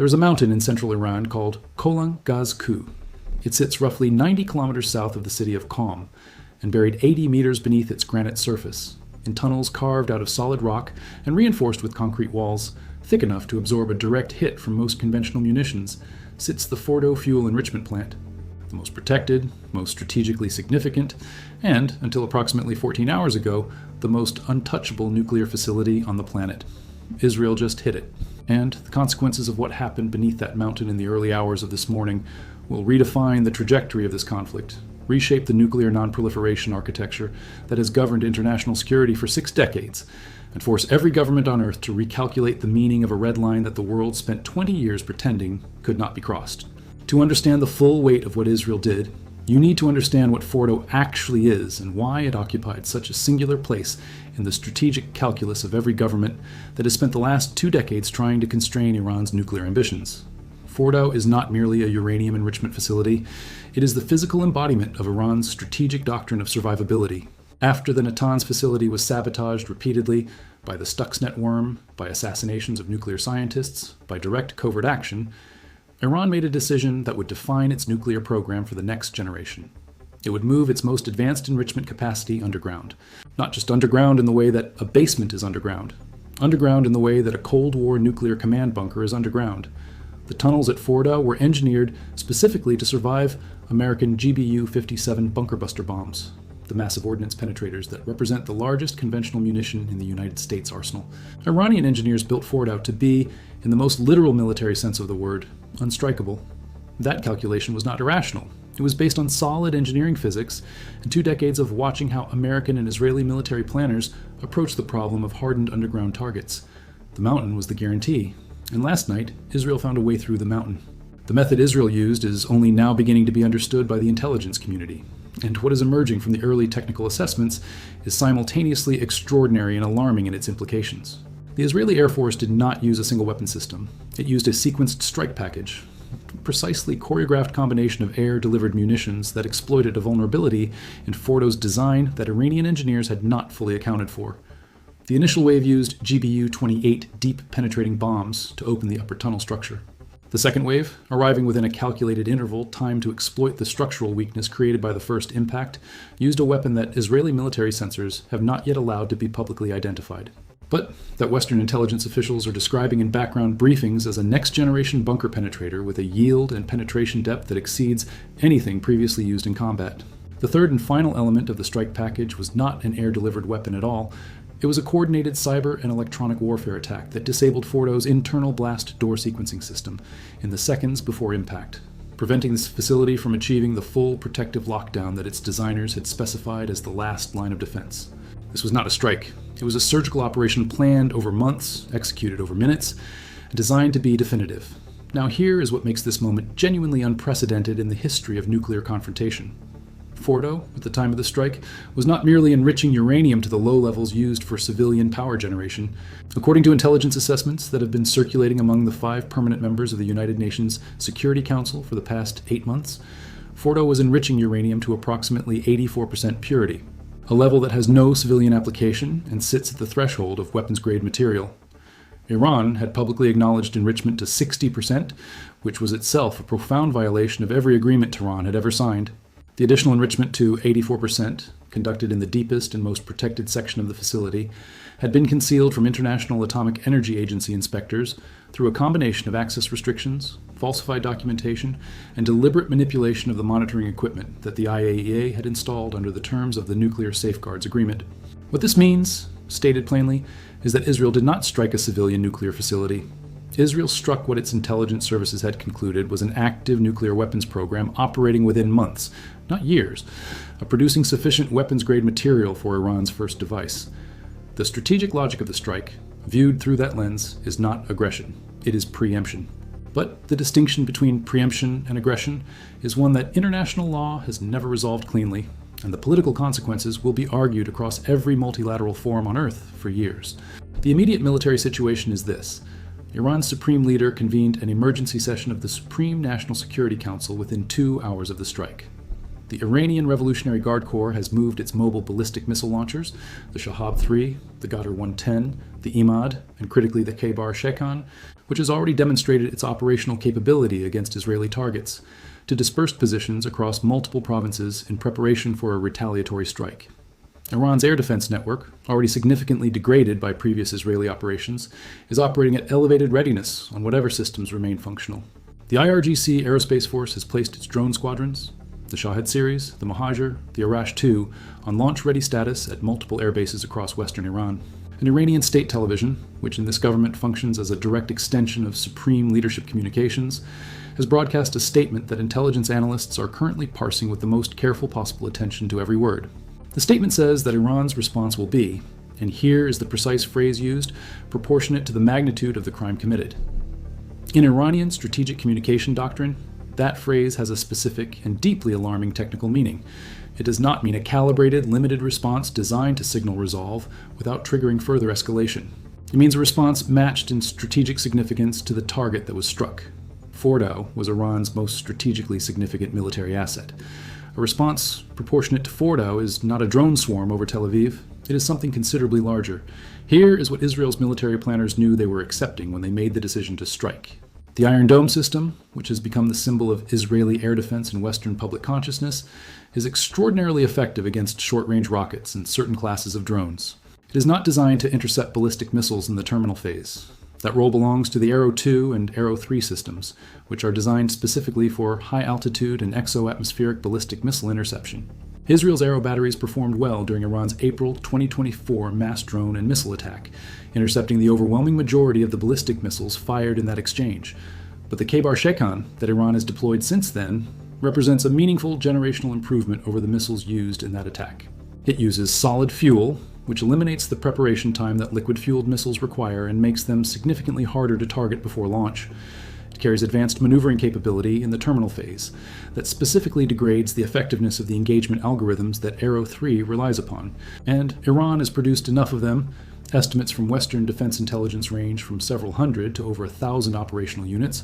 There is a mountain in central Iran called Kolan Gaz-Ku. It sits roughly 90 kilometers south of the city of Qom and buried 80 meters beneath its granite surface, in tunnels carved out of solid rock and reinforced with concrete walls, thick enough to absorb a direct hit from most conventional munitions, sits the Fordo fuel enrichment plant, the most protected, most strategically significant, and, until approximately 14 hours ago, the most untouchable nuclear facility on the planet. Israel just hit it, and the consequences of what happened beneath that mountain in the early hours of this morning will redefine the trajectory of this conflict, reshape the nuclear non-proliferation architecture that has governed international security for 6 decades, and force every government on Earth to recalculate the meaning of a red line that the world spent 20 years pretending could not be crossed. To understand the full weight of what Israel did, you need to understand what Fordo actually is and why it occupied such a singular place in the strategic calculus of every government that has spent the last 2 decades trying to constrain Iran's nuclear ambitions. Fordo is not merely a uranium enrichment facility, it is the physical embodiment of Iran's strategic doctrine of survivability. After the Natanz facility was sabotaged repeatedly by the Stuxnet worm, by assassinations of nuclear scientists, by direct covert action, Iran made a decision that would define its nuclear program for the next generation. It would move its most advanced enrichment capacity underground. Not just underground in the way that a basement is underground in the way that a Cold War nuclear command bunker is underground. The tunnels at Fordo were engineered specifically to survive American GBU-57 bunker buster bombs, the massive ordnance penetrators that represent the largest conventional munition in the United States arsenal. Iranian engineers built Fordo to be, in the most literal military sense of the word, unstrikable. That calculation was not irrational. It was based on solid engineering physics and 2 decades of watching how American and Israeli military planners approached the problem of hardened underground targets. The mountain was the guarantee, and last night, Israel found a way through the mountain. The method Israel used is only now beginning to be understood by the intelligence community, and what is emerging from the early technical assessments is simultaneously extraordinary and alarming in its implications. The Israeli Air Force did not use a single weapon system. It used a sequenced strike package, a precisely choreographed combination of air-delivered munitions that exploited a vulnerability in Fordo's design that Iranian engineers had not fully accounted for. The initial wave used GBU-28 deep-penetrating bombs to open the upper tunnel structure. The second wave, arriving within a calculated interval timed to exploit the structural weakness created by the first impact, used a weapon that Israeli military censors have not yet allowed to be publicly identified, but that Western intelligence officials are describing in background briefings as a next-generation bunker penetrator with a yield and penetration depth that exceeds anything previously used in combat. The third and final element of the strike package was not an air-delivered weapon at all. It was a coordinated cyber and electronic warfare attack that disabled Fordo's internal blast door sequencing system in the seconds before impact, preventing this facility from achieving the full protective lockdown that its designers had specified as the last line of defense. This was not a strike. It was a surgical operation planned over months, executed over minutes, and designed to be definitive. Now here is what makes this moment genuinely unprecedented in the history of nuclear confrontation. Fordo, at the time of the strike, was not merely enriching uranium to the low levels used for civilian power generation. According to intelligence assessments that have been circulating among the 5 permanent members of the United Nations Security Council for the past 8 months, Fordo was enriching uranium to approximately 84% purity, a level that has no civilian application and sits at the threshold of weapons-grade material. Iran had publicly acknowledged enrichment to 60%, which was itself a profound violation of every agreement Tehran had ever signed. The additional enrichment to 84%, conducted in the deepest and most protected section of the facility, had been concealed from International Atomic Energy Agency inspectors through a combination of access restrictions, falsified documentation, and deliberate manipulation of the monitoring equipment that the IAEA had installed under the terms of the Nuclear Safeguards Agreement. What this means, stated plainly, is that Israel did not strike a civilian nuclear facility. Israel struck what its intelligence services had concluded was an active nuclear weapons program operating within months, not years, of producing sufficient weapons-grade material for Iran's first device. The strategic logic of the strike, viewed through that lens, is not aggression. It is preemption. But the distinction between preemption and aggression is one that international law has never resolved cleanly, and the political consequences will be argued across every multilateral forum on Earth for years. The immediate military situation is this. Iran's supreme leader convened an emergency session of the Supreme National Security Council within 2 hours of the strike. The Iranian Revolutionary Guard Corps has moved its mobile ballistic missile launchers, the Shahab-3, the Ghadr-110, the Imad, and critically the Khaybar-Shekan, which has already demonstrated its operational capability against Israeli targets, to dispersed positions across multiple provinces in preparation for a retaliatory strike. Iran's air defense network, already significantly degraded by previous Israeli operations, is operating at elevated readiness on whatever systems remain functional. The IRGC Aerospace Force has placed its drone squadrons, the Shahed series, the Mohajer, the Arash-2, on launch-ready status at multiple air bases across western Iran. An Iranian state television, which in this government functions as a direct extension of supreme leadership communications, has broadcast a statement that intelligence analysts are currently parsing with the most careful possible attention to every word. The statement says that Iran's response will be, and here is the precise phrase used, proportionate to the magnitude of the crime committed. In Iranian strategic communication doctrine, that phrase has a specific and deeply alarming technical meaning. It does not mean a calibrated, limited response designed to signal resolve without triggering further escalation. It means a response matched in strategic significance to the target that was struck. Fordo was Iran's most strategically significant military asset. A response proportionate to Fordo is not a drone swarm over Tel Aviv. It is something considerably larger. Here is what Israel's military planners knew they were accepting when they made the decision to strike. The Iron Dome system, which has become the symbol of Israeli air defense in Western public consciousness, is extraordinarily effective against short-range rockets and certain classes of drones. It is not designed to intercept ballistic missiles in the terminal phase. That role belongs to the Arrow 2 and Arrow 3 systems, which are designed specifically for high-altitude and exo-atmospheric ballistic missile interception. Israel's Arrow batteries performed well during Iran's April 2024 mass drone and missile attack, intercepting the overwhelming majority of the ballistic missiles fired in that exchange. But the Khaybar Shekan that Iran has deployed since then represents a meaningful generational improvement over the missiles used in that attack. It uses solid fuel, which eliminates the preparation time that liquid-fueled missiles require and makes them significantly harder to target before launch. It carries advanced maneuvering capability in the terminal phase that specifically degrades the effectiveness of the engagement algorithms that Arrow 3 relies upon. And Iran has produced enough of them. Estimates from Western defense intelligence range from several hundred to over 1,000 operational units,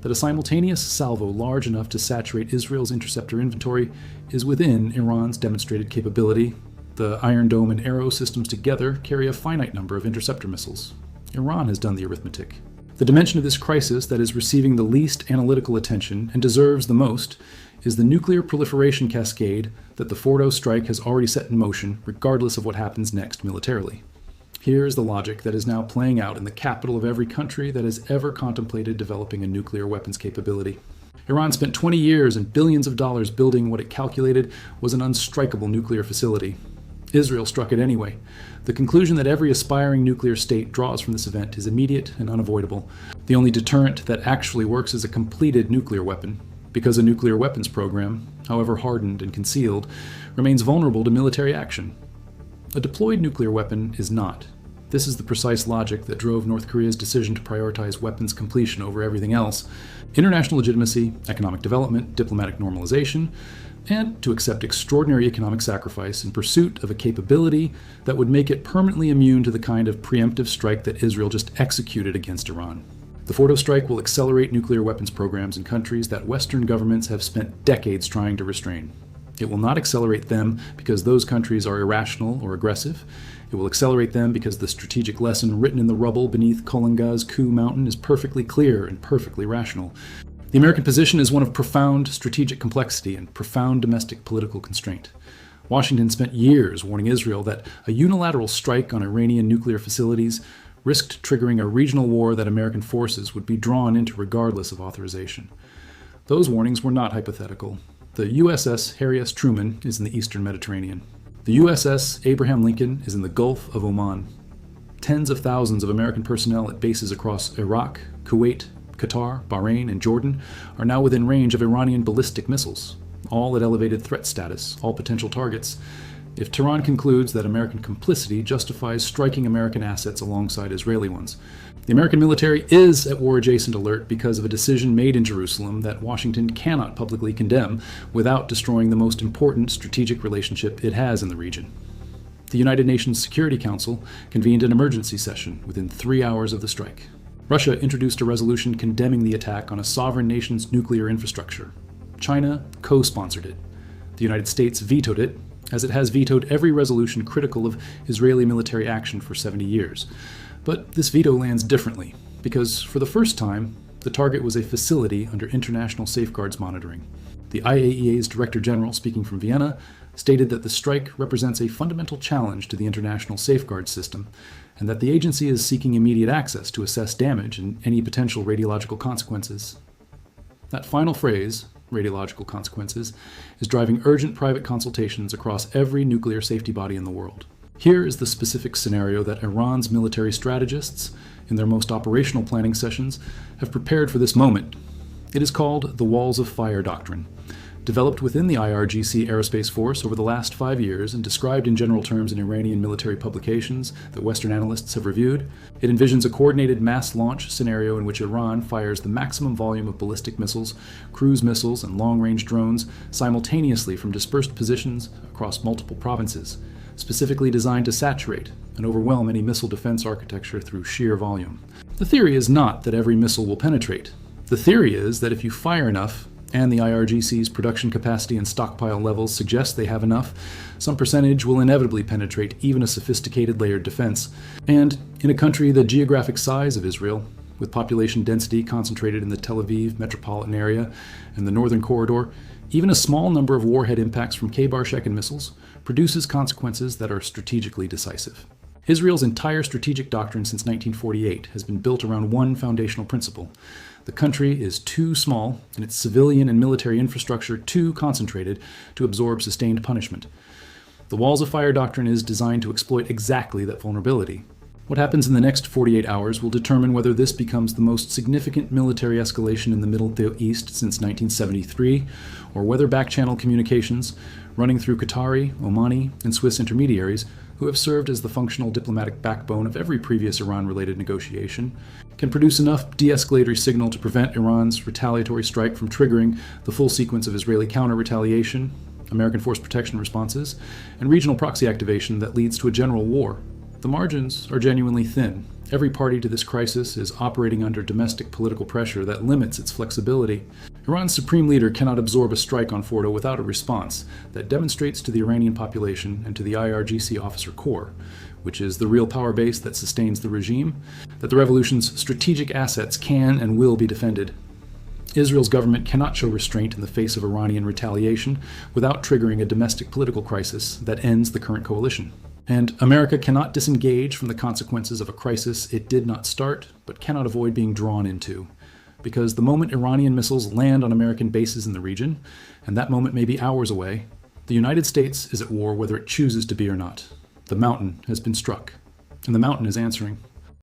that a simultaneous salvo large enough to saturate Israel's interceptor inventory is within Iran's demonstrated capability. The Iron Dome and Arrow systems together carry a finite number of interceptor missiles. Iran has done the arithmetic. The dimension of this crisis that is receiving the least analytical attention and deserves the most is the nuclear proliferation cascade that the Fordo strike has already set in motion, regardless of what happens next militarily. Here is the logic that is now playing out in the capital of every country that has ever contemplated developing a nuclear weapons capability. Iran spent 20 years and billions of dollars building what it calculated was an unstrikable nuclear facility. Israel struck it anyway. The conclusion that every aspiring nuclear state draws from this event is immediate and unavoidable. The only deterrent that actually works is a completed nuclear weapon, because a nuclear weapons program, however hardened and concealed, remains vulnerable to military action. A deployed nuclear weapon is not. This is the precise logic that drove North Korea's decision to prioritize weapons completion over everything else: international legitimacy, economic development, diplomatic normalization, and to accept extraordinary economic sacrifice in pursuit of a capability that would make it permanently immune to the kind of preemptive strike that Israel just executed against Iran. The Fordo strike will accelerate nuclear weapons programs in countries that Western governments have spent decades trying to restrain. It will not accelerate them because those countries are irrational or aggressive. It will accelerate them because the strategic lesson written in the rubble beneath Kolangaz Ku Mountain is perfectly clear and perfectly rational. The American position is one of profound strategic complexity and profound domestic political constraint. Washington spent years warning Israel that a unilateral strike on Iranian nuclear facilities risked triggering a regional war that American forces would be drawn into regardless of authorization. Those warnings were not hypothetical. The USS Harry S. Truman is in the eastern Mediterranean. The USS Abraham Lincoln is in the Gulf of Oman. Tens of thousands of American personnel at bases across Iraq, Kuwait, Qatar, Bahrain, and Jordan are now within range of Iranian ballistic missiles, all at elevated threat status, all potential targets. If Tehran concludes that American complicity justifies striking American assets alongside Israeli ones, the American military is at war-adjacent alert because of a decision made in Jerusalem that Washington cannot publicly condemn without destroying the most important strategic relationship it has in the region. The United Nations Security Council convened an emergency session within 3 hours of the strike. Russia introduced a resolution condemning the attack on a sovereign nation's nuclear infrastructure. China co-sponsored it. The United States vetoed it, as it has vetoed every resolution critical of Israeli military action for 70 years. But this veto lands differently. because for the first time, the target was a facility under international safeguards monitoring. The IAEA's Director General, speaking from Vienna, stated that the strike represents a fundamental challenge to the international safeguard system, and that the agency is seeking immediate access to assess damage and any potential radiological consequences. That final phrase, radiological consequences, is driving urgent private consultations across every nuclear safety body in the world. Here is the specific scenario that Iran's military strategists, in their most operational planning sessions, have prepared for this moment. It is called the Walls of Fire Doctrine. Developed within the IRGC aerospace force over the last 5 years and described in general terms in Iranian military publications that Western analysts have reviewed, it envisions a coordinated mass launch scenario in which Iran fires the maximum volume of ballistic missiles, cruise missiles, and long-range drones simultaneously from dispersed positions across multiple provinces, specifically designed to saturate and overwhelm any missile defense architecture through sheer volume. The theory is not that every missile will penetrate. The theory is that if you fire enough, and the IRGC's production capacity and stockpile levels suggest they have enough, some percentage will inevitably penetrate even a sophisticated layered defense. And in a country the geographic size of Israel, with population density concentrated in the Tel Aviv metropolitan area and the northern corridor, even a small number of warhead impacts from K-bar-Shekin missiles produces consequences that are strategically decisive. Israel's entire strategic doctrine since 1948 has been built around one foundational principle. The country is too small and its civilian and military infrastructure too concentrated to absorb sustained punishment. The Walls of Fire doctrine is designed to exploit exactly that vulnerability. What happens in the next 48 hours will determine whether this becomes the most significant military escalation in the Middle East since 1973, or whether back-channel communications, running through Qatari, Omani, and Swiss intermediaries, who have served as the functional diplomatic backbone of every previous Iran-related negotiation, can produce enough de-escalatory signal to prevent Iran's retaliatory strike from triggering the full sequence of Israeli counter-retaliation, American force protection responses, and regional proxy activation that leads to a general war. The margins are genuinely thin. Every party to this crisis is operating under domestic political pressure that limits its flexibility. Iran's supreme leader cannot absorb a strike on Fordo without a response that demonstrates to the Iranian population and to the IRGC officer corps, which is the real power base that sustains the regime, that the revolution's strategic assets can and will be defended. Israel's government cannot show restraint in the face of Iranian retaliation without triggering a domestic political crisis that ends the current coalition. And America cannot disengage from the consequences of a crisis it did not start, but cannot avoid being drawn into. Because the moment Iranian missiles land on American bases in the region, and that moment may be hours away, the United States is at war whether it chooses to be or not. The mountain has been struck, and the mountain is answering.